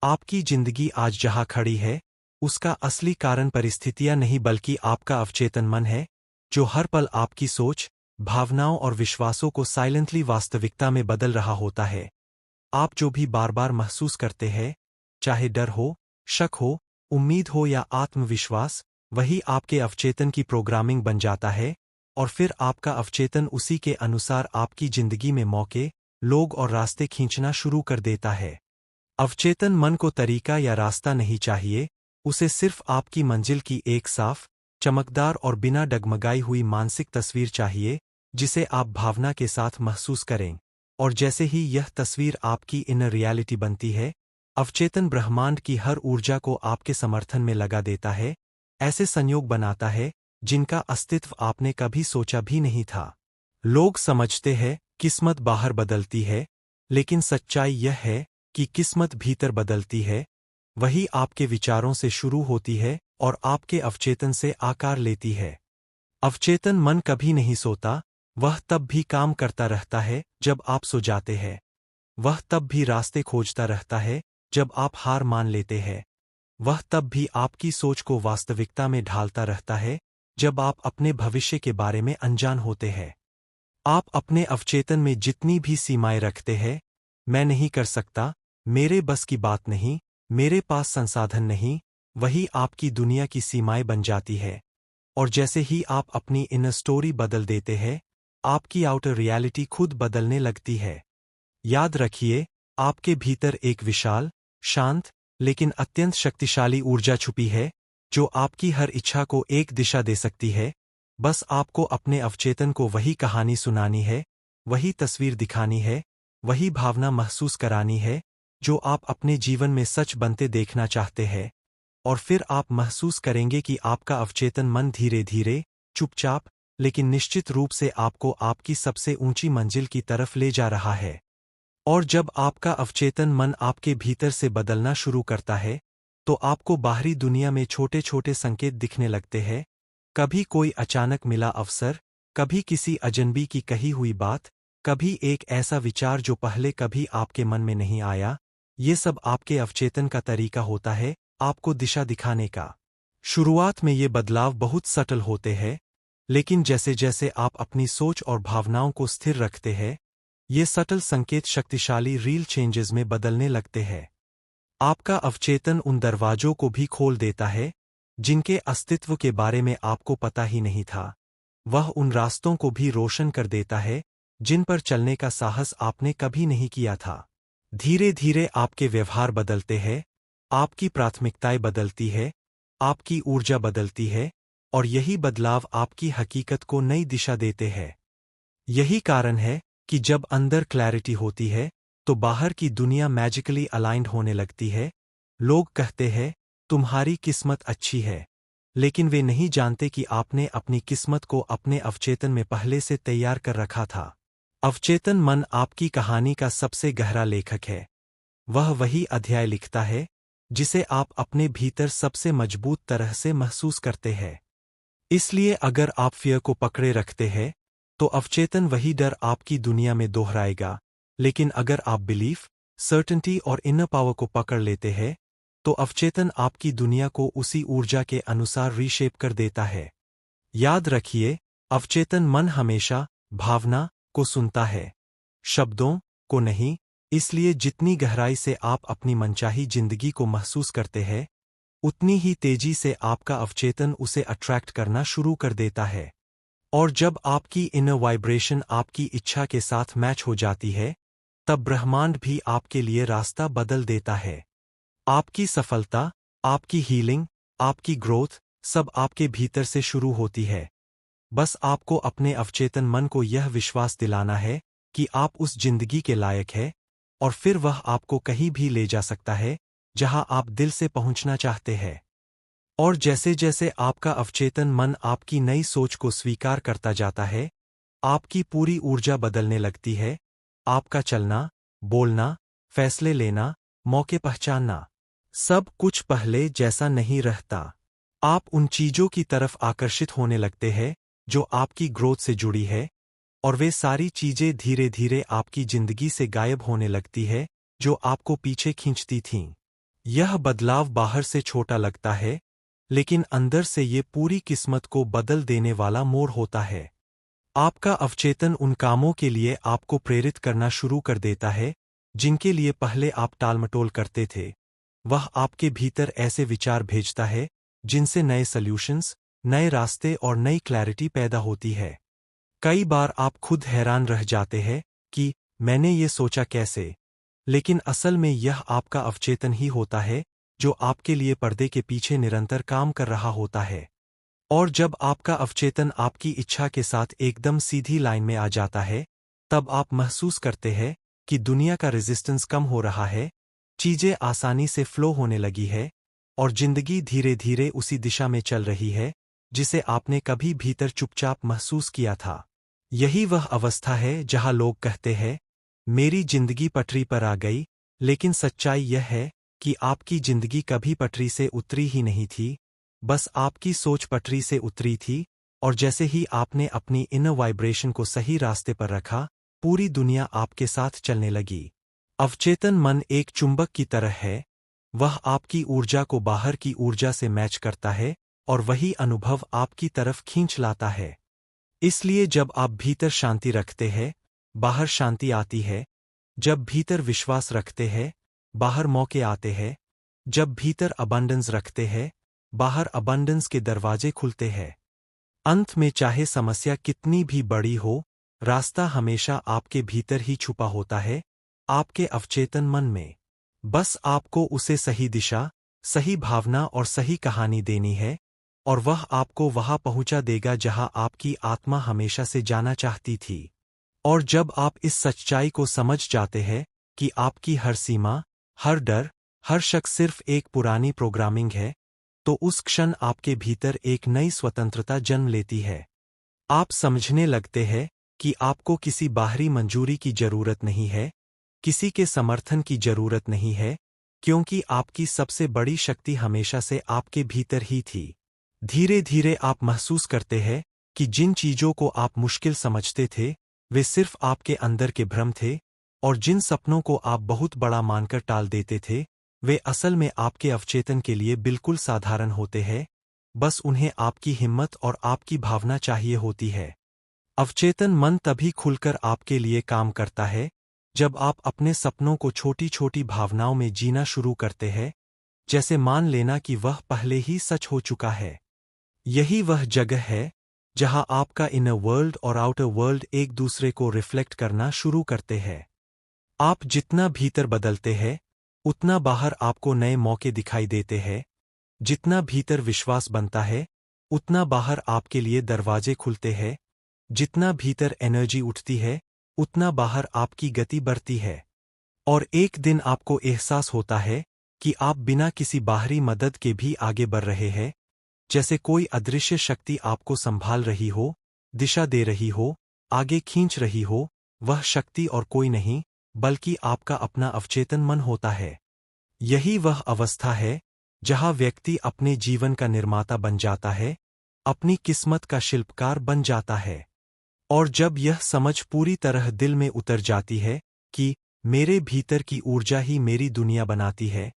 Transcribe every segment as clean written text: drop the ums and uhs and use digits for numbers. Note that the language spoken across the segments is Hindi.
आपकी जिंदगी आज जहां खड़ी है, उसका असली कारण परिस्थितियां नहीं बल्कि आपका अवचेतन मन है, जो हर पल आपकी सोच, भावनाओं और विश्वासों को साइलेंटली वास्तविकता में बदल रहा होता है। आप जो भी बार बार महसूस करते हैं, चाहे डर हो, शक हो, उम्मीद हो या आत्मविश्वास, वही आपके अवचेतन की प्रोग्रामिंग बन जाता है, और फिर आपका अवचेतन उसी के अनुसार आपकी जिंदगी में मौके, लोग और रास्ते खींचना शुरू कर देता है। अवचेतन मन को तरीका या रास्ता नहीं चाहिए, उसे सिर्फ आपकी मंजिल की एक साफ, चमकदार और बिना डगमगाई हुई मानसिक तस्वीर चाहिए, जिसे आप भावना के साथ महसूस करें। और जैसे ही यह तस्वीर आपकी इनर रियलिटी बनती है, अवचेतन ब्रह्मांड की हर ऊर्जा को आपके समर्थन में लगा देता है, ऐसे संयोग बनाता है जिनका अस्तित्व आपने कभी सोचा भी नहीं था। लोग समझते हैं किस्मत बाहर बदलती है, लेकिन सच्चाई यह है कि किस्मत भीतर बदलती है, वही आपके विचारों से शुरू होती है और आपके अवचेतन से आकार लेती है। अवचेतन मन कभी नहीं सोता, वह तब भी काम करता रहता है जब आप सो जाते हैं। वह तब भी रास्ते खोजता रहता है जब आप हार मान लेते हैं। वह तब भी आपकी सोच को वास्तविकता में ढालता रहता है जब आप अपने भविष्य के बारे में अनजान होते हैं। आप अपने अवचेतन में जितनी भी सीमाएं रखते हैं, मैं नहीं कर सकता, मेरे बस की बात नहीं, मेरे पास संसाधन नहीं, वही आपकी दुनिया की सीमाएं बन जाती है। और जैसे ही आप अपनी इनर स्टोरी बदल देते हैं, आपकी आउटर रियलिटी खुद बदलने लगती है। याद रखिए, आपके भीतर एक विशाल, शांत, लेकिन अत्यंत शक्तिशाली ऊर्जा छुपी है, जो आपकी हर इच्छा को एक दिशा दे सकती है। बस आपको अपने अवचेतन को वही कहानी सुनानी है, वही तस्वीर दिखानी है, वही भावना महसूस करानी है, जो आप अपने जीवन में सच बनते देखना चाहते हैं। और फिर आप महसूस करेंगे कि आपका अवचेतन मन धीरे धीरे, चुपचाप, लेकिन निश्चित रूप से आपको आपकी सबसे ऊंची मंजिल की तरफ ले जा रहा है। और जब आपका अवचेतन मन आपके भीतर से बदलना शुरू करता है, तो आपको बाहरी दुनिया में छोटे छोटे संकेत दिखने लगते हैं। कभी कोई अचानक मिला अवसर, कभी किसी अजनबी की कही हुई बात, कभी एक ऐसा विचार जो पहले कभी आपके मन में नहीं आया। ये सब आपके अवचेतन का तरीका होता है आपको दिशा दिखाने का। शुरुआत में ये बदलाव बहुत सटल होते हैं, लेकिन जैसे जैसे आप अपनी सोच और भावनाओं को स्थिर रखते हैं, ये सटल संकेत शक्तिशाली रील चेंजेस में बदलने लगते हैं। आपका अवचेतन उन दरवाजों को भी खोल देता है जिनके अस्तित्व के बारे में आपको पता ही नहीं था। वह उन रास्तों को भी रोशन कर देता है जिन पर चलने का साहस आपने कभी नहीं किया था। धीरे धीरे आपके व्यवहार बदलते हैं, आपकी प्राथमिकताएं बदलती है, आपकी ऊर्जा बदलती है, और यही बदलाव आपकी हकीकत को नई दिशा देते हैं। यही कारण है कि जब अंदर क्लैरिटी होती है, तो बाहर की दुनिया मैजिकली अलाइंड होने लगती है। लोग कहते हैं, तुम्हारी किस्मत अच्छी है, लेकिन वे नहीं जानते कि आपने अपनी किस्मत को अपने अवचेतन में पहले से तैयार कर रखा था। अवचेतन मन आपकी कहानी का सबसे गहरा लेखक है। वह वही अध्याय लिखता है जिसे आप अपने भीतर सबसे मजबूत तरह से महसूस करते हैं। इसलिए अगर आप फियर को पकड़े रखते हैं, तो अवचेतन वही डर आपकी दुनिया में दोहराएगा। लेकिन अगर आप बिलीफ, सर्टेनिटी और इनर पावर को पकड़ लेते हैं, तो अवचेतन आपकी दुनिया को उसी ऊर्जा के अनुसार रीशेप कर देता है। याद रखिए, अवचेतन मन हमेशा भावना को सुनता है, शब्दों को नहीं। इसलिए जितनी गहराई से आप अपनी मनचाही जिंदगी को महसूस करते हैं, उतनी ही तेजी से आपका अवचेतन उसे अट्रैक्ट करना शुरू कर देता है। और जब आपकी इनर वाइब्रेशन आपकी इच्छा के साथ मैच हो जाती है, तब ब्रह्मांड भी आपके लिए रास्ता बदल देता है। आपकी सफलता, आपकी हीलिंग, आपकी ग्रोथ, सब आपके भीतर से शुरू होती है। बस आपको अपने अवचेतन मन को यह विश्वास दिलाना है कि आप उस जिंदगी के लायक हैं, और फिर वह आपको कहीं भी ले जा सकता है जहां आप दिल से पहुंचना चाहते हैं। और जैसे जैसे आपका अवचेतन मन आपकी नई सोच को स्वीकार करता जाता है, आपकी पूरी ऊर्जा बदलने लगती है। आपका चलना, बोलना, फैसले लेना, मौके पहचानना, सब कुछ पहले जैसा नहीं रहता। आप उन चीजों की तरफ आकर्षित होने लगते हैं जो आपकी ग्रोथ से जुड़ी है, और वे सारी चीजें धीरे धीरे आपकी जिंदगी से गायब होने लगती है जो आपको पीछे खींचती थीं। यह बदलाव बाहर से छोटा लगता है, लेकिन अंदर से ये पूरी किस्मत को बदल देने वाला मोड़ होता है। आपका अवचेतन उन कामों के लिए आपको प्रेरित करना शुरू कर देता है, जिनके लिए पहले आप टालमटोल करते थे। वह आपके भीतर ऐसे विचार भेजता है, जिनसे नए सॉल्यूशंस, नए रास्ते और नई क्लैरिटी पैदा होती है। कई बार आप खुद हैरान रह जाते हैं कि मैंने ये सोचा कैसे, लेकिन असल में यह आपका अवचेतन ही होता है जो आपके लिए पर्दे के पीछे निरंतर काम कर रहा होता है। और जब आपका अवचेतन आपकी इच्छा के साथ एकदम सीधी लाइन में आ जाता है, तब आप महसूस करते हैं कि दुनिया का रेजिस्टेंस कम हो रहा है, चीजें आसानी से फ्लो होने लगी है, और जिंदगी धीरे धीरे उसी दिशा में चल रही है जिसे आपने कभी भीतर चुपचाप महसूस किया था। यही वह अवस्था है जहां लोग कहते हैं, मेरी जिंदगी पटरी पर आ गई, लेकिन सच्चाई यह है कि आपकी जिंदगी कभी पटरी से उतरी ही नहीं थी, बस आपकी सोच पटरी से उतरी थी, और जैसे ही आपने अपनी इनर वाइब्रेशन को सही रास्ते पर रखा, पूरी दुनिया आपके साथ चलने लगी। अवचेतन मन एक चुंबक की तरह है, वह आपकी ऊर्जा को बाहर की ऊर्जा से मैच करता है और वही अनुभव आपकी तरफ खींच लाता है। इसलिए जब आप भीतर शांति रखते हैं, बाहर शांति आती है। जब भीतर विश्वास रखते हैं, बाहर मौके आते हैं। जब भीतर अबंडेंस रखते हैं, बाहर अबंडेंस के दरवाजे खुलते हैं। अंत में चाहे समस्या कितनी भी बड़ी हो, रास्ता हमेशा आपके भीतर ही छुपा होता है, आपके अवचेतन मन में। बस आपको उसे सही दिशा, सही भावना और सही कहानी देनी है, और वह आपको वहां पहुंचा देगा जहां आपकी आत्मा हमेशा से जाना चाहती थी। और जब आप इस सच्चाई को समझ जाते हैं कि आपकी हर सीमा, हर डर, हर शक सिर्फ एक पुरानी प्रोग्रामिंग है, तो उस क्षण आपके भीतर एक नई स्वतंत्रता जन्म लेती है। आप समझने लगते हैं कि आपको किसी बाहरी मंजूरी की जरूरत नहीं है, किसी के समर्थन की जरूरत नहीं है, क्योंकि आपकी सबसे बड़ी शक्ति हमेशा से आपके भीतर ही थी। धीरे धीरे आप महसूस करते हैं कि जिन चीजों को आप मुश्किल समझते थे, वे सिर्फ आपके अंदर के भ्रम थे, और जिन सपनों को आप बहुत बड़ा मानकर टाल देते थे, वे असल में आपके अवचेतन के लिए बिल्कुल साधारण होते हैं, बस उन्हें आपकी हिम्मत और आपकी भावना चाहिए होती है। अवचेतन मन तभी खुलकर आपके लिए काम करता है, जब आप अपने सपनों को छोटी छोटी भावनाओं में जीना शुरू करते हैं, जैसे मान लेना कि वह पहले ही सच हो चुका है। यही वह जगह है जहां आपका इनर वर्ल्ड और आउटर वर्ल्ड एक दूसरे को रिफ्लेक्ट करना शुरू करते हैं। आप जितना भीतर बदलते हैं, उतना बाहर आपको नए मौके दिखाई देते हैं। जितना भीतर विश्वास बनता है, उतना बाहर आपके लिए दरवाजे खुलते हैं। जितना भीतर एनर्जी उठती है, उतना बाहर आपकी गति बढ़ती है। और एक दिन आपको एहसास होता है कि आप बिना किसी बाहरी मदद के भी आगे बढ़ रहे हैं, जैसे कोई अदृश्य शक्ति आपको संभाल रही हो, दिशा दे रही हो, आगे खींच रही हो। वह शक्ति और कोई नहीं, बल्कि आपका अपना अवचेतन मन होता है। यही वह अवस्था है जहां व्यक्ति अपने जीवन का निर्माता बन जाता है, अपनी किस्मत का शिल्पकार बन जाता है। और जब यह समझ पूरी तरह दिल में उतर जाती है कि मेरे भीतर की ऊर्जा ही मेरी दुनिया बनाती है,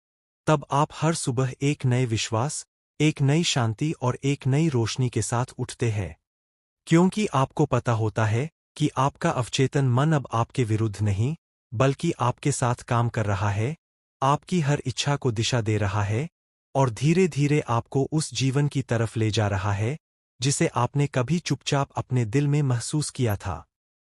तब आप हर सुबह एक नए विश्वास, एक नई शांति और एक नई रोशनी के साथ उठते हैं। क्योंकि आपको पता होता है कि आपका अवचेतन मन अब आपके विरुद्ध नहीं, बल्कि आपके साथ काम कर रहा है, आपकी हर इच्छा को दिशा दे रहा है, और धीरे धीरे आपको उस जीवन की तरफ ले जा रहा है जिसे आपने कभी चुपचाप अपने दिल में महसूस किया था।